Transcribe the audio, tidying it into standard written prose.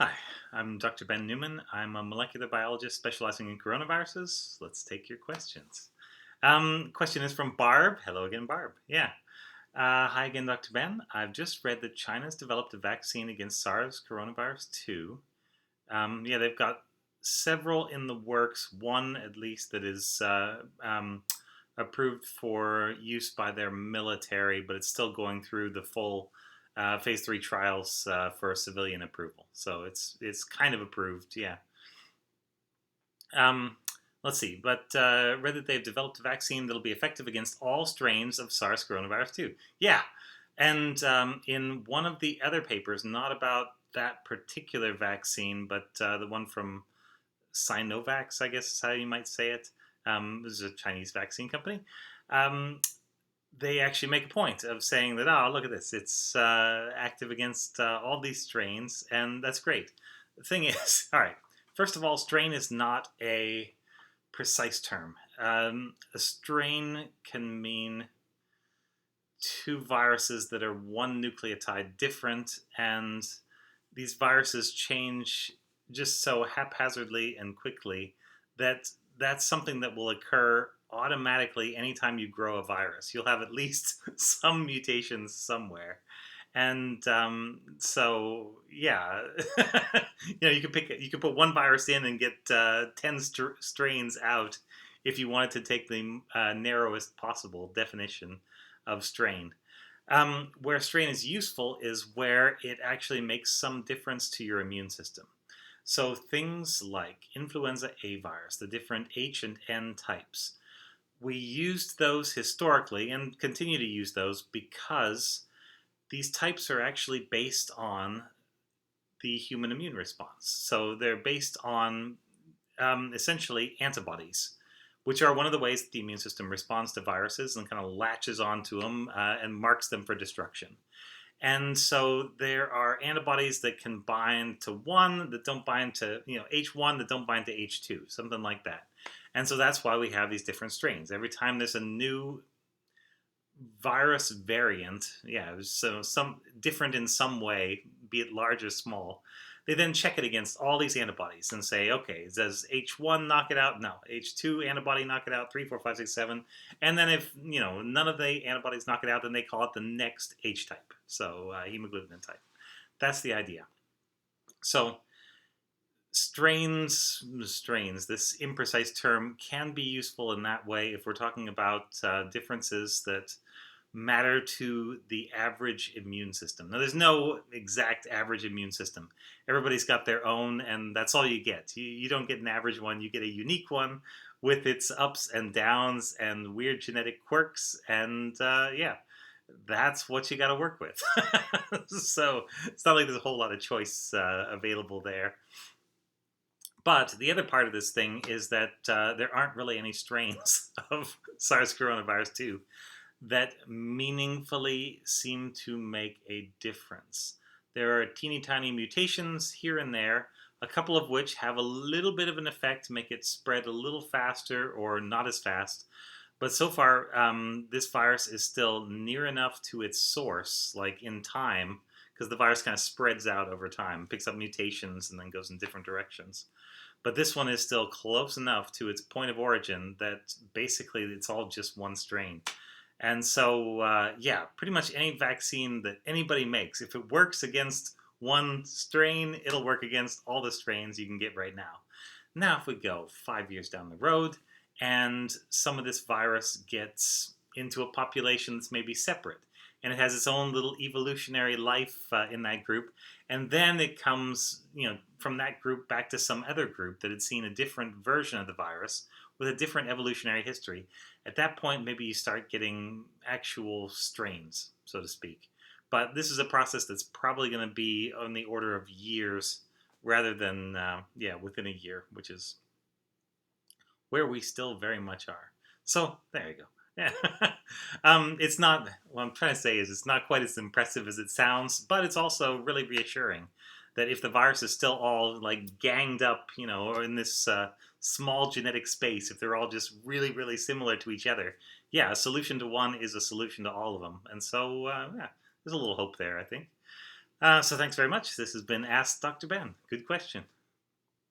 Hi, I'm Dr. Ben Newman. I'm a molecular biologist specializing in coronaviruses. Let's take your questions. Question is from Barb. Hello again, Barb. Yeah. Hi again, Dr. Ben. I've just read that China's developed a vaccine against SARS coronavirus 2. Yeah, they've got several in the works, one at least that is approved for use by their military, but it's still going through the full phase 3 trials for civilian approval. So it's kind of approved, yeah. Um, let's see, but read that they've developed a vaccine that'll be effective against all strains of SARS coronavirus 2. Yeah, and in one of the other papers, not about that particular vaccine, but the one from Sinovac, I guess is how you might say it. This is a Chinese vaccine company. Um, they actually make a point of saying that, oh, look at this, it's active against all these strains, and that's great. The thing is, all right, first of all, strain is not a precise term. A strain can mean two viruses that are one nucleotide different, and these viruses change just so haphazardly and quickly that that's something that will occur automatically anytime you grow a virus. You'll have at least some mutations somewhere. And so, yeah, you could put one virus in and get 10 strains out if you wanted to take the narrowest possible definition of strain. Where strain is useful is where it actually makes some difference to your immune system. So things like influenza A virus, the different H and N types, we used those historically and continue to use those because these types are actually based on the human immune response. So they're based on essentially antibodies, which are one of the ways that the immune system responds to viruses and kind of latches onto them and marks them for destruction. And so there are antibodies that can bind to one that don't bind to, H1 that don't bind to H2, something like that. And so that's why we have these different strains. Every time there's a new virus variant, yeah, so some different in some way, be it large or small, they then check it against all these antibodies and say, okay, does H1 knock it out? No. H2 antibody knock it out? 3, 4, 5, 6, 7. And then if, none of the antibodies knock it out, then they call it the next H type. So hemagglutinin type. That's the idea. So strains, this imprecise term can be useful in that way if we're talking about differences that matter to the average immune system. Now, there's no exact average immune system. Everybody's got their own, and that's all you get. You don't get an average one, you get a unique one with its ups and downs and weird genetic quirks, and yeah, that's what you got to work with. So it's not like there's a whole lot of choice available there. But the other part of this thing is that there aren't really any strains of SARS coronavirus 2 that meaningfully seem to make a difference. There are teeny tiny mutations here and there, a couple of which have a little bit of an effect to make it spread a little faster or not as fast. But so far, this virus is still near enough to its source, like in time, because the virus kind of spreads out over time, picks up mutations, and then goes in different directions. But this one is still close enough to its point of origin that basically it's all just one strain. And so, yeah, pretty much any vaccine that anybody makes, if it works against one strain, it'll work against all the strains you can get right now. Now, if we go 5 years down the road and some of this virus gets into a population that's maybe separate, and it has its own little evolutionary life in that group, and then it comes, from that group back to some other group that had seen a different version of the virus with a different evolutionary history. At that point, maybe you start getting actual strains, so to speak. But this is a process that's probably going to be on the order of years rather than, within a year, which is where we still very much are. So there you go. Yeah. It's not, what I'm trying to say is it's not quite as impressive as it sounds, but it's also really reassuring that if the virus is still all like ganged up, or in this small genetic space, if they're all just really, really similar to each other, yeah, a solution to one is a solution to all of them. And so, yeah, there's a little hope there, I think. So thanks very much. This has been Ask Dr. Ben. Good question.